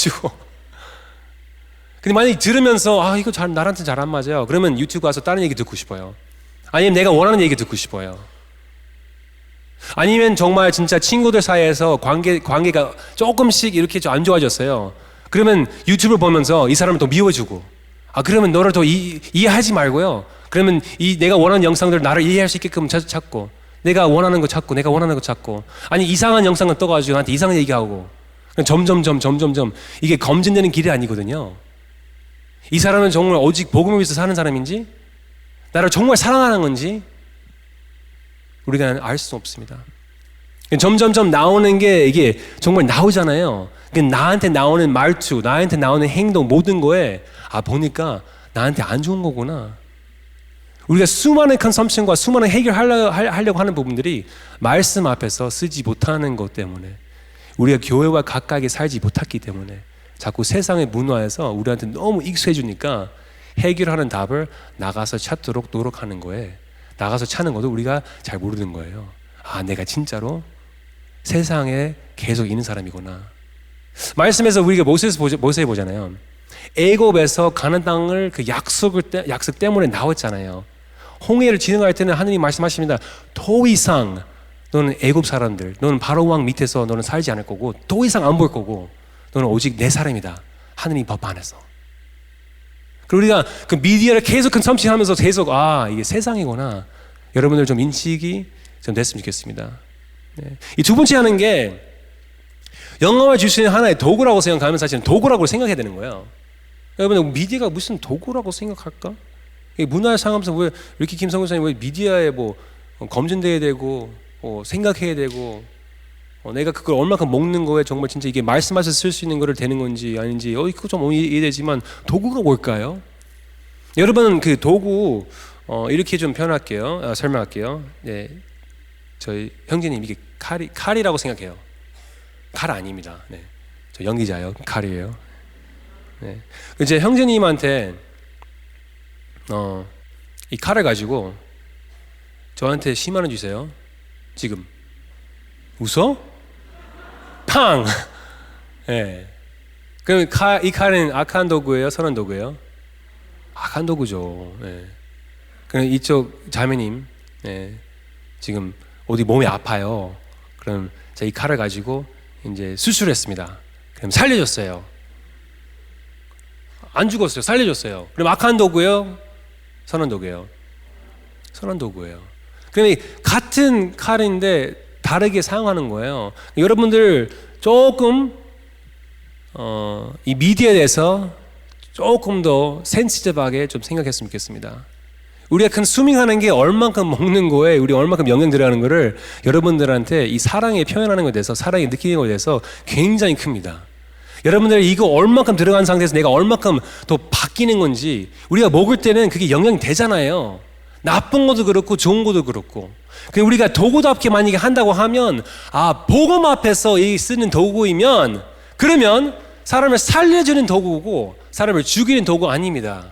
[SPEAKER 1] 근데 만약에 들으면서 이거 나한테 잘 안 맞아요, 그러면 유튜브 가서 다른 얘기 듣고 싶어요. 아니면 내가 원하는 얘기 듣고 싶어요. 아니면 정말 진짜 친구들 사이에서 관계가 조금씩 이렇게 좀 안 좋아졌어요. 그러면 유튜브를 보면서 이 사람을 더 미워주고, 그러면 너를 더 이해하지 말고요, 그러면 내가 원하는 영상들을 나를 이해할 수 있게끔 찾고, 내가 원하는 거 찾고, 아니 이상한 영상을 떠가지고 나한테 이상한 얘기하고, 점점점 이게 검증되는 길이 아니거든요. 이 사람은 정말 오직 복음을 위해서 사는 사람인지, 나를 정말 사랑하는 건지 우리가 알 수 없습니다. 점점점 나오는 게 이게 정말 나오잖아요. 나한테 나오는 말투, 나한테 나오는 행동, 모든 거에 보니까 나한테 안 좋은 거구나. 우리가 수많은 컨섬션과 수많은 해결하려고 하는 부분들이 말씀 앞에서 쓰지 못하는 것 때문에, 우리가 교회와 가까이 살지 못했기 때문에 자꾸 세상의 문화에서 우리한테 너무 익숙해지니까 해결하는 답을 나가서 찾도록 노력하는 거에, 나가서 찾는 것도 우리가 잘 모르는 거예요. 내가 진짜로 세상에 계속 있는 사람이구나. 말씀에서 우리가 모세 보잖아요. 애굽에서 가나안 땅을 그 약속 때문에 나왔잖아요. 홍해를 지나갈 때는 하느님 말씀하십니다. 더 이상 너는 애굽 사람들, 너는 바로 왕 밑에서 너는 살지 않을 거고, 더 이상 안 볼 거고, 너는 오직 내 사람이다, 하느님 법 안에서. 그리고 우리가 그 미디어를 계속 컨섬션하면서 계속 이게 세상이구나, 여러분들 좀 인식이 좀 됐으면 좋겠습니다. 네. 이 두 번째 하는 게, 영감을 줄 수 있는 하나의 도구라고 생각하면 사실은 도구라고 생각해야 되는 거예요. 여러분, 미디어가 무슨 도구라고 생각할까? 문화를 상하면서 왜 이렇게 김성근 선생님 왜 미디어에 검증돼야 되고 생각해야 되고, 내가 그걸 얼마큼 먹는 거에 정말 진짜 이게 말씀하셔서 쓸 수 있는 거를 되는 건지 아닌지 그거 좀 이해되지만, 도구가 뭘까요? 여러분, 그 도구 이렇게 좀 표현할게요. 설명할게요. 네, 저희 형제님 이게 칼이라고 생각해요. 칼 아닙니다. 네, 저 연기자요. 칼이에요. 네, 이제 형제님한테 이 칼을 가지고 저한테 10만 원 주세요. 지금. 웃어? 팡! 예. 그럼 이 칼은 악한 도구예요? 선한 도구예요? 악한 도구죠. 예. 그럼 이쪽 자매님, 예. 지금 어디 몸이 아파요. 그럼 제가 이 칼을 가지고 이제 수술했습니다. 그럼 살려줬어요. 안 죽었어요. 살려줬어요. 그럼 악한 도구예요? 선한 도구예요? 선한 도구예요. 그럼 같은 칼인데 다르게 사용하는 거예요. 여러분들 조금 이 미디어에 대해서 조금 더 센시티브하게 좀 생각했으면 좋겠습니다. 우리가 컨슈밍하는 게 얼만큼 먹는 거에 우리 얼만큼 영향 들어가는 거를 여러분들한테 이 사랑에 표현하는 것에 대해서 사랑에 느끼는 것에 대해서 굉장히 큽니다. 여러분들 이거 얼만큼 들어간 상태에서 내가 얼만큼 더 바뀌는 건지 우리가 먹을 때는 그게 영향이 되잖아요. 나쁜 것도 그렇고 좋은 것도 그렇고. 우리가 도구답게 만약에 한다고 하면 복음 앞에서 이 쓰는 도구이면 그러면 사람을 살려주는 도구고 사람을 죽이는 도구 아닙니다.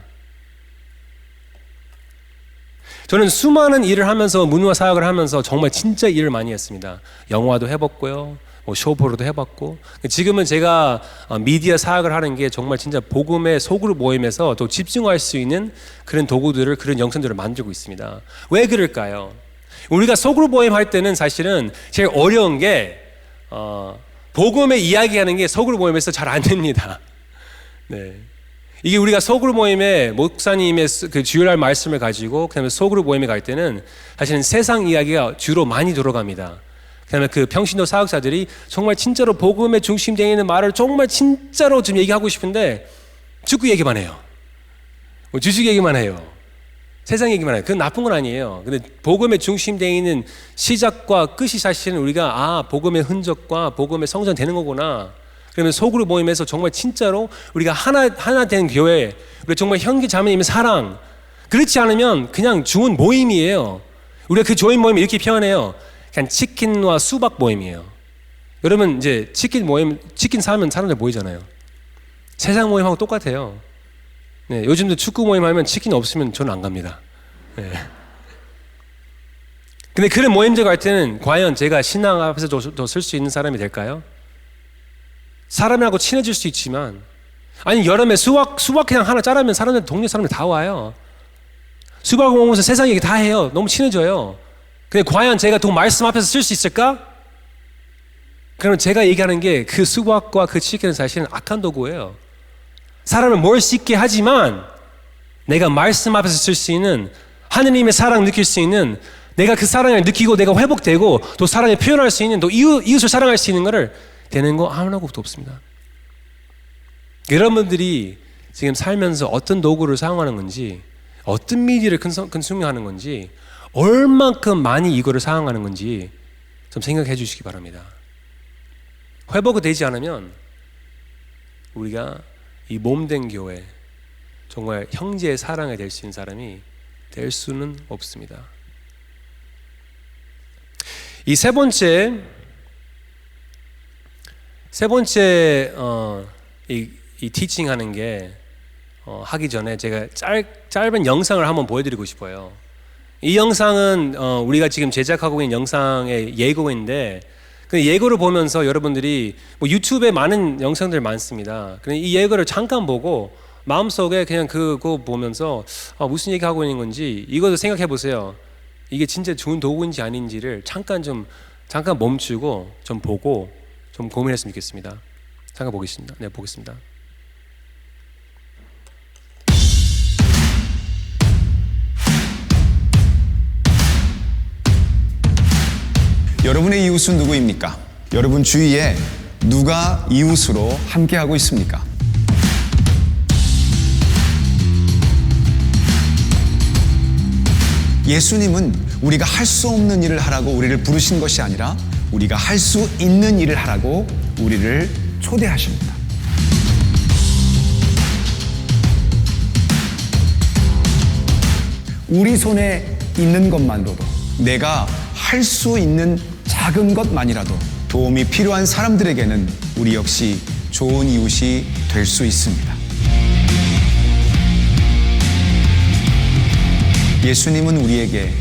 [SPEAKER 1] 저는 수많은 일을 하면서 문화 사역을 하면서 정말 진짜 일을 많이 했습니다. 영화도 해봤고요, 쇼포로도 해봤고. 지금은 제가 미디어 사역을 하는 게 정말 진짜 복음의 소그룹 모임에서 또 집중할 수 있는 그런 도구들을, 그런 영상들을 만들고 있습니다. 왜 그럴까요? 우리가 소그룹 모임 할 때는 사실은 제일 어려운 게 복음의 이야기하는 게 소그룹 모임에서 잘 안 됩니다. 네. 이게 우리가 소그룹 모임에 목사님의 그 주일날 말씀을 가지고 그다음에 소그룹 모임에 갈 때는 사실은 세상 이야기가 주로 많이 들어갑니다. 그다음에 그 평신도 사역자들이 정말 진짜로 복음의 중심되어 있는 말을 정말 진짜로 좀 얘기하고 싶은데 축구 얘기만 해요. 주식 얘기만 해요. 세상 얘기만 해요. 그건 나쁜 건 아니에요. 근데 복음의 중심되어 있는 시작과 끝이 사실은 우리가 복음의 흔적과 복음의 성전되는 거구나. 그러면 소그룹 모임에서 정말 진짜로 우리가 하나 된 교회, 우리가 정말 형제 자매님의 사랑, 그렇지 않으면 그냥 좋은 모임이에요. 우리가 그 좋은 모임 이렇게 표현해요. 그냥 치킨과 수박 모임이에요. 여러분 이제 치킨 사면 사람들 모이잖아요. 세상 모임하고 똑같아요. 네, 요즘도 축구 모임 하면 치킨 없으면 저는 안 갑니다. 네. 근데 그런 모임들 갈 때는 과연 제가 신앙 앞에서 더 쓸 수 있는 사람이 될까요? 사람하고 친해질 수 있지만, 아니 여름에 수박 그냥 하나 자르면 동네 사람들 다 와요. 수박 먹으면서 세상 얘기 다 해요. 너무 친해져요. 근데 과연 제가 또 말씀 앞에서 쓸 수 있을까? 그럼 제가 얘기하는 게 그 수박과 그 치킨은 사실은 악한 도구예요. 사람을 뭘 수 있게 하지만 내가 말씀 앞에서 쓸 수 있는 하느님의 사랑 느낄 수 있는, 내가 그 사랑을 느끼고 내가 회복되고 또 사랑을 표현할 수 있는, 또 이웃을 사랑할 수 있는 거를 되는 거 아무것도 없습니다. 여러분들이 지금 살면서 어떤 도구를 사용하는 건지, 어떤 미디어를 컨슈밍하는 건지, 얼만큼 많이 이거를 사용하는 건지 좀 생각해 주시기 바랍니다. 회복이 되지 않으면 우리가 이 몸된 교회, 정말 형제의 사랑이 될 수 있는 사람이 될 수는 없습니다. 이 세 번째 이 티칭 하는 게 하기 전에 제가 짧은 영상을 한번 보여드리고 싶어요. 이 영상은 우리가 지금 제작하고 있는 영상의 예고인데, 그 예고를 보면서 여러분들이 유튜브에 많은 영상들 많습니다. 그냥 이 예고를 잠깐 보고 마음속에 그냥 그거 보면서 무슨 얘기하고 있는 건지 이것도 생각해 보세요. 이게 진짜 좋은 도구인지 아닌지를 잠깐 멈추고 좀 보고 좀 고민했으면 좋겠습니다. 잠깐 보겠습니다. 네, 보겠습니다.
[SPEAKER 2] 여러분의 이웃은 누구입니까? 여러분 주위에 누가 이웃으로 함께하고 있습니까? 예수님은 우리가 할 수 없는 일을 하라고 우리를 부르신 것이 아니라 우리가 할 수 있는 일을 하라고 우리를 초대하십니다. 우리 손에 있는 것만으로도, 내가 할 수 있는 작은 것만이라도 도움이 필요한 사람들에게는 우리 역시 좋은 이웃이 될 수 있습니다. 예수님은 우리에게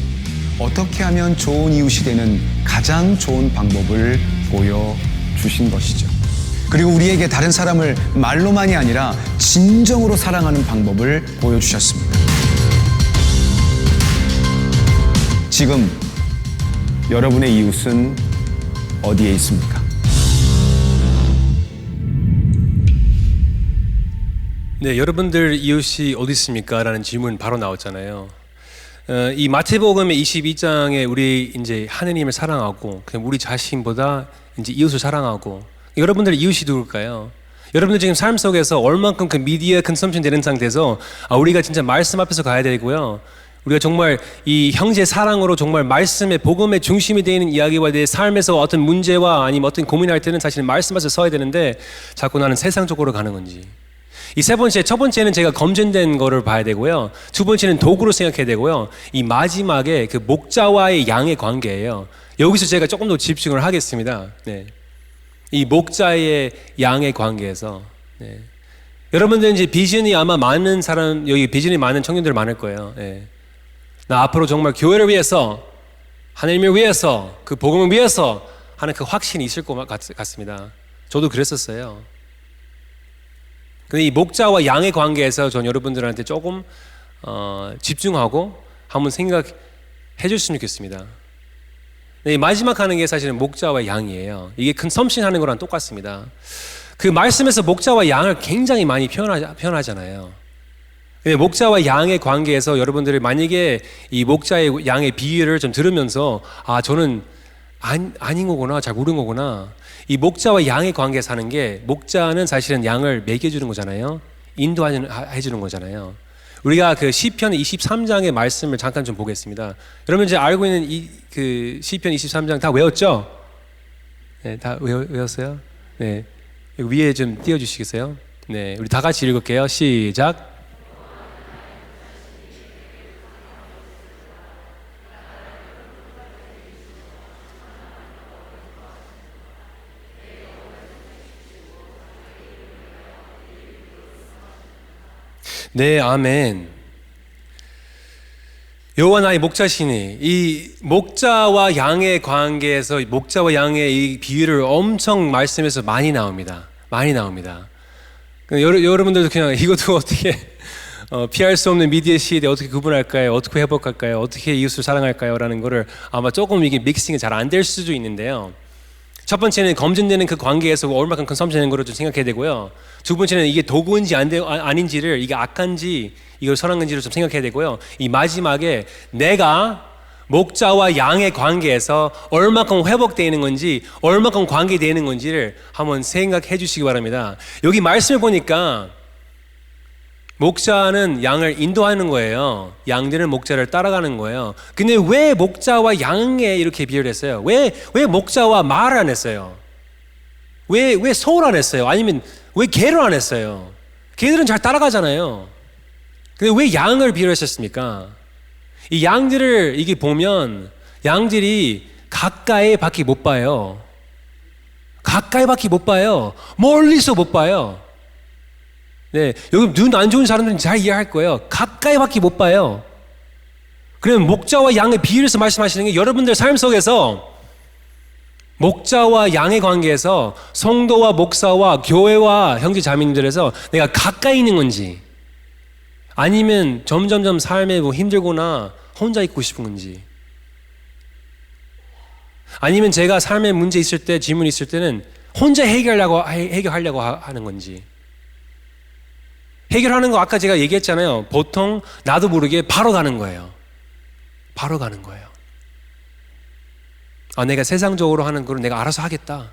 [SPEAKER 2] 어떻게 하면 좋은 이웃이 되는 가장 좋은 방법을 보여주신 것이죠. 그리고 우리에게 다른 사람을 말로만이 아니라 진정으로 사랑하는 방법을 보여주셨습니다. 지금 여러분의 이웃은 어디에 있습니까?
[SPEAKER 1] 네, 여러분들 이웃이 어디 있습니까? 라는 질문 바로 나왔잖아요. 이 마태복음의 22장에 우리 이제 하느님을 사랑하고 그냥 우리 자신보다 이제 이웃을 사랑하고 여러분들 이웃이 누굴까요? 여러분들 지금 삶 속에서 얼만큼 그 미디어 컨섬션 되는 상태에서 우리가 진짜 말씀 앞에서 가야 되고요. 우리가 정말 이 형제 사랑으로 정말 말씀의 복음의 중심이 되는 이야기와 내 삶에서 어떤 문제와 아니면 어떤 고민할 때는 사실은 말씀 앞에서 서야 되는데 자꾸 나는 세상적으로 가는 건지. 이 세 번째, 첫 번째는 제가 검증된 거를 봐야 되고요. 두 번째는 도구로 생각해야 되고요. 이 마지막에 그 목자와의 양의 관계예요. 여기서 제가 조금 더 집중을 하겠습니다. 네. 이 목자의 양의 관계에서. 네. 여러분들 이제 비전이 아마 많은 사람, 여기 비전이 많은 청년들 많을 거예요. 네. 나 앞으로 정말 교회를 위해서, 하나님을 위해서, 그 복음을 위해서 하는 그 확신이 있을 것 같습니다. 저도 그랬었어요. 근데 이 목자와 양의 관계에서 전 여러분들한테 조금 집중하고 한번 생각해 줬으면 좋겠습니다. 이 마지막 하는 게 사실은 목자와 양이에요. 이게 컨섬션 하는 거랑 똑같습니다. 그 말씀에서 목자와 양을 굉장히 많이 표현하잖아요. 근데 목자와 양의 관계에서 여러분들이 만약에 이 목자의 양의 비유를 좀 들으면서 저는 아닌 거구나, 잘 모르는 거구나. 이 목자와 양의 관계에서 하는 게 목자는 사실은 양을 먹여주는 거잖아요. 인도해주는 거잖아요. 우리가 그 시편 23장의 말씀을 잠깐 좀 보겠습니다. 여러분 이제 알고 있는 그 시편 23장 다 외웠죠? 네, 다 외웠어요? 네, 여기 위에 좀 띄워주시겠어요? 네, 우리 다 같이 읽을게요. 시작. 네, 아멘. 여호와 나의 목자시니 이 목자와 양의 관계에서 목자와 양의 이 비유를 엄청 말씀에서 많이 나옵니다. 많이 나옵니다. 여러분들도 그냥 이것도 어떻게 피할 수 없는 미디어 시대에 어떻게 구분할까요? 어떻게 회복할까요? 어떻게 이웃을 사랑할까요? 라는 거를 아마 조금 이게 믹싱이 잘 안 될 수도 있는데요. 첫 번째는 검증되는 그 관계에서 얼마큼 컨섬션되는 거를 좀 생각해야 되고요. 두 번째는 이게 도구인지 아닌지를 이게 악한지 이걸 선한 건지를 좀 생각해야 되고요. 이 마지막에 내가 목자와 양의 관계에서 얼마큼 회복되어 있는 건지 얼마큼 관계되어 있는 건지를 한번 생각해 주시기 바랍니다. 여기 말씀을 보니까 목자는 양을 인도하는 거예요. 양들은 목자를 따라가는 거예요. 근데 왜 목자와 양에 이렇게 비유를 했어요? 왜 목자와 말을 안 했어요? 왜 소를 안 했어요? 아니면 왜 개를 안 했어요? 개들은 잘 따라가잖아요. 근데 왜 양을 비유를 했었습니까? 이 양들을 이게 보면 양들이 가까이밖에 못 봐요. 가까이밖에 못 봐요. 멀리서 못 봐요. 네, 여기 눈 안 좋은 사람들은 잘 이해할 거예요. 가까이밖에 못 봐요. 그러면 목자와 양의 비유에서 말씀하시는 게 여러분들 삶 속에서 목자와 양의 관계에서 성도와 목사와 교회와 형제 자매님들에서 내가 가까이 있는 건지 아니면 점점점 삶에 뭐 힘들거나 혼자 있고 싶은 건지 아니면 제가 삶에 문제 있을 때 질문 있을 때는 혼자 해결하려고 하는 건지 해결하는 거 아까 제가 얘기했잖아요. 보통 나도 모르게 바로 가는 거예요. 바로 가는 거예요. 내가 세상적으로 하는 걸 내가 알아서 하겠다.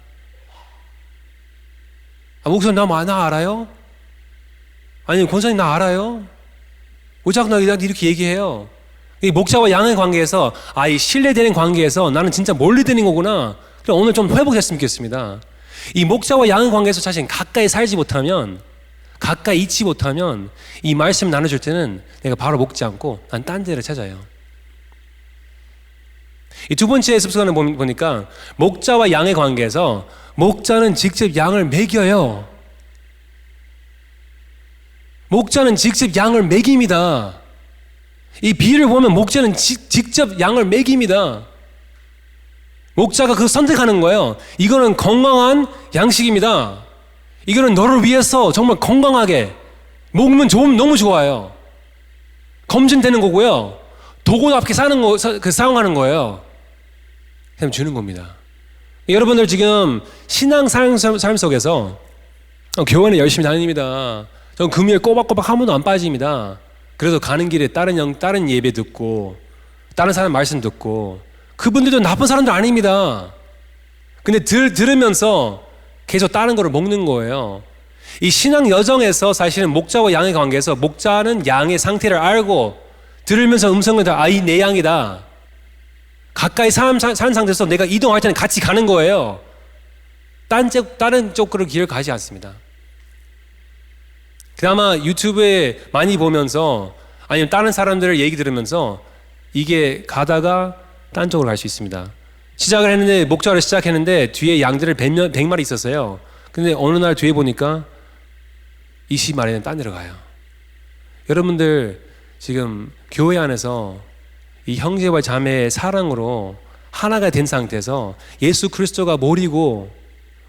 [SPEAKER 1] 목사님 나 알아요? 아니 권사님 나 알아요? 왜 자꾸 나한테 이렇게 얘기해요? 이 목자와 양의 관계에서 이 신뢰되는 관계에서 나는 진짜 멀리되는 거구나. 그럼 오늘 좀 회복했으면 좋겠습니다. 이 목자와 양의 관계에서 자신 가까이 살지 못하면 가까이 있지 못하면 이 말씀 나눠줄 때는 내가 바로 먹지 않고 난 딴 데를 찾아요. 이 두 번째 습관을 보니까 목자와 양의 관계에서 목자는 직접 양을 먹여요. 목자는 직접 양을 먹입니다. 이 비유를 보면 목자는 직접 양을 먹입니다. 목자가 그 선택하는 거예요. 이거는 건강한 양식입니다. 이거는 너를 위해서 정말 건강하게 먹으면 너무 좋아요. 검증되는 거고요. 도구답게 사용하는 거예요. 그냥 주는 겁니다. 여러분들 지금 신앙 삶 속에서 교회는 열심히 다닙니다. 전 금요일 꼬박꼬박 한 번도 안 빠집니다. 그래서 가는 길에 다른 예배 듣고 다른 사람 말씀 듣고 그분들도 나쁜 사람들 아닙니다. 근데 들으면서 계속 다른 거를 먹는 거예요. 이 신앙 여정에서 사실은 목자와 양의 관계에서 목자는 양의 상태를 알고 들으면서 음성을 다 이 내 양이다. 가까이 사는 상태에서 내가 이동할 때는 같이 가는 거예요. 다른 쪽으로 길을 가지 않습니다. 그나마 유튜브에 많이 보면서 아니면 다른 사람들의 얘기 들으면서 이게 가다가 딴 쪽으로 갈 수 있습니다. 시작을 했는데 목자를 시작했는데 뒤에 양들을 100마리 있었어요. 근데 어느 날 뒤에 보니까 20마리는 딴 데로 가요. 여러분들 지금 교회 안에서 이 형제와 자매의 사랑으로 하나가 된 상태에서 예수 그리스도가 머리고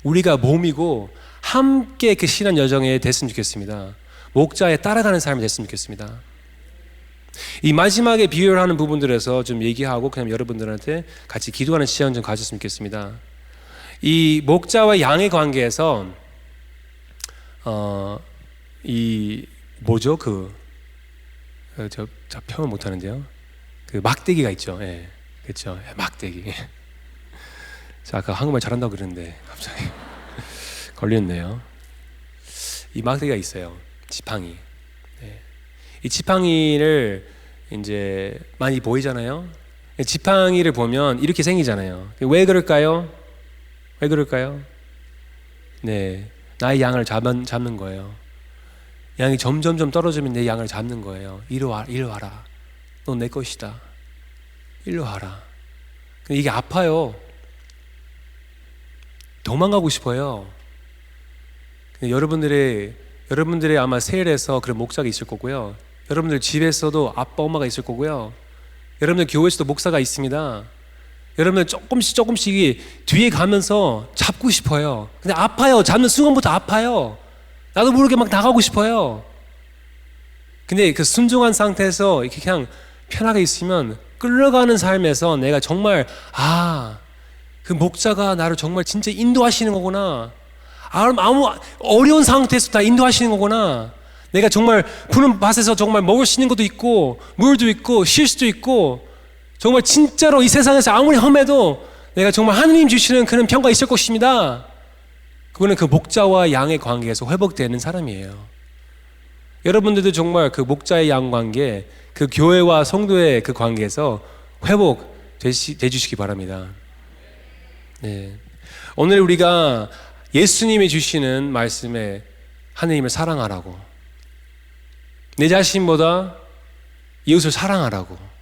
[SPEAKER 1] 우리가 몸이고 함께 그 신앙 여정에 됐으면 좋겠습니다. 목자에 따라가는 삶이 됐으면 좋겠습니다. 이 마지막에 비유를 하는 부분들에서 좀 얘기하고 그냥 여러분들한테 같이 기도하는 시간 좀 가졌으면 좋겠습니다. 이 목자와 양의 관계에서 이 뭐죠? 저 표현 못 하는데요. 그 막대기가 있죠. 예. 그렇죠. 막대기. 자, 아까 한국말 잘한다고 그랬는데 갑자기 걸렸네요. 이 막대기가 있어요. 지팡이. 예. 이 지팡이를 이제 많이 보이잖아요. 지팡이를 보면 이렇게 생기잖아요. 왜 그럴까요? 왜 그럴까요? 네, 나의 양을 잡는 거예요. 양이 점점 떨어지면 내 양을 잡는 거예요. 이리 와라. 너 내 것이다. 일로 와라. 근데 이게 아파요. 도망가고 싶어요. 근데 여러분들의 아마 세일에서 그런 목자가 있을 거고요. 여러분들 집에서도 아빠 엄마가 있을 거고요. 여러분들 교회에서도 목사가 있습니다. 여러분들 조금씩 뒤에 가면서 잡고 싶어요. 근데 아파요. 잡는 순간부터 아파요. 나도 모르게 막 나가고 싶어요. 근데 그 순종한 상태에서 이렇게 그냥 편하게 있으면 끌려가는 삶에서 내가 정말 그 목자가 나를 정말 진짜 인도하시는 거구나. 아무 어려운 상태에서 다 인도하시는 거구나. 내가 정말 푸른 밭에서 정말 먹을 수 있는 것도 있고 물도 있고 쉴 수도 있고 정말 진짜로 이 세상에서 아무리 험해도 내가 정말 하느님 주시는 그런 평가 있을 것입니다. 그거는 그 목자와 양의 관계에서 회복되는 사람이에요. 여러분들도 정말 그 목자의 양 관계, 그 교회와 성도의 그 관계에서 회복돼 주시기 바랍니다. 네. 오늘 우리가 예수님이 주시는 말씀에 하느님을 사랑하라고, 내 자신보다 이웃을 사랑하라고.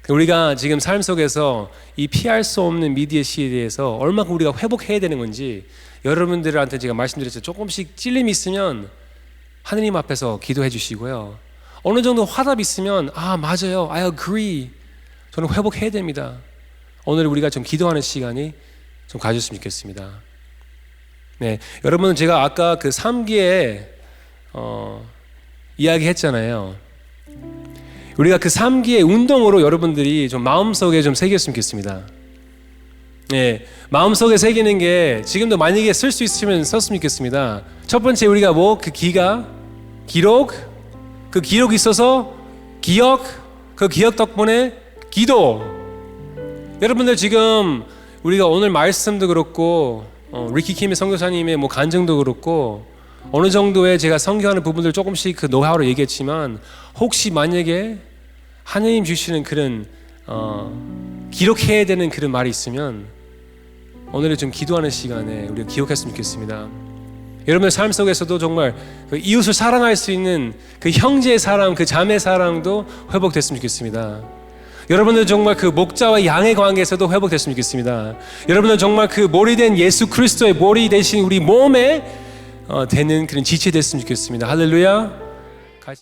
[SPEAKER 1] 우리가 지금 삶 속에서 이 피할 수 없는 미디어 시대에서 얼마큼 우리가 회복해야 되는 건지 여러분들한테 제가 말씀드렸죠. 조금씩 찔림이 있으면 하느님 앞에서 기도해 주시고요. 어느 정도 화답이 있으면 맞아요. I agree. 저는 회복해야 됩니다. 오늘 우리가 좀 기도하는 시간이 좀 가졌으면 좋겠습니다. 네, 여러분 제가 아까 그 3기에 이야기했잖아요. 우리가 그 3기의 운동으로 여러분들이 좀 마음속에 좀 새겼으면 좋겠습니다. 네, 마음속에 새기는 게 지금도 만약에 쓸 수 있으면 썼으면 좋겠습니다. 첫 번째 우리가 그 기록, 그 기록이 있어서 기억, 그 기억 덕분에 기도. 여러분들 지금 우리가 오늘 말씀도 그렇고 리키 킴의 선교사님의 간증도 그렇고 어느 정도의 제가 선교하는 부분들 조금씩 그 노하우로 얘기했지만 혹시 만약에 하나님 주시는 그런 기록해야 되는 그런 말이 있으면 오늘은 좀 기도하는 시간에 우리가 기억했으면 좋겠습니다. 여러분의 삶 속에서도 정말 그 이웃을 사랑할 수 있는 그 형제의 사랑, 그 자매의 사랑도 회복됐으면 좋겠습니다. 여러분들 정말 그 목자와 양의 관계에서도 회복됐으면 좋겠습니다. 여러분들 정말 그 머리된 예수 그리스도의 머리 대신 우리 몸에 되는 그런 지체 됐으면 좋겠습니다. 할렐루야.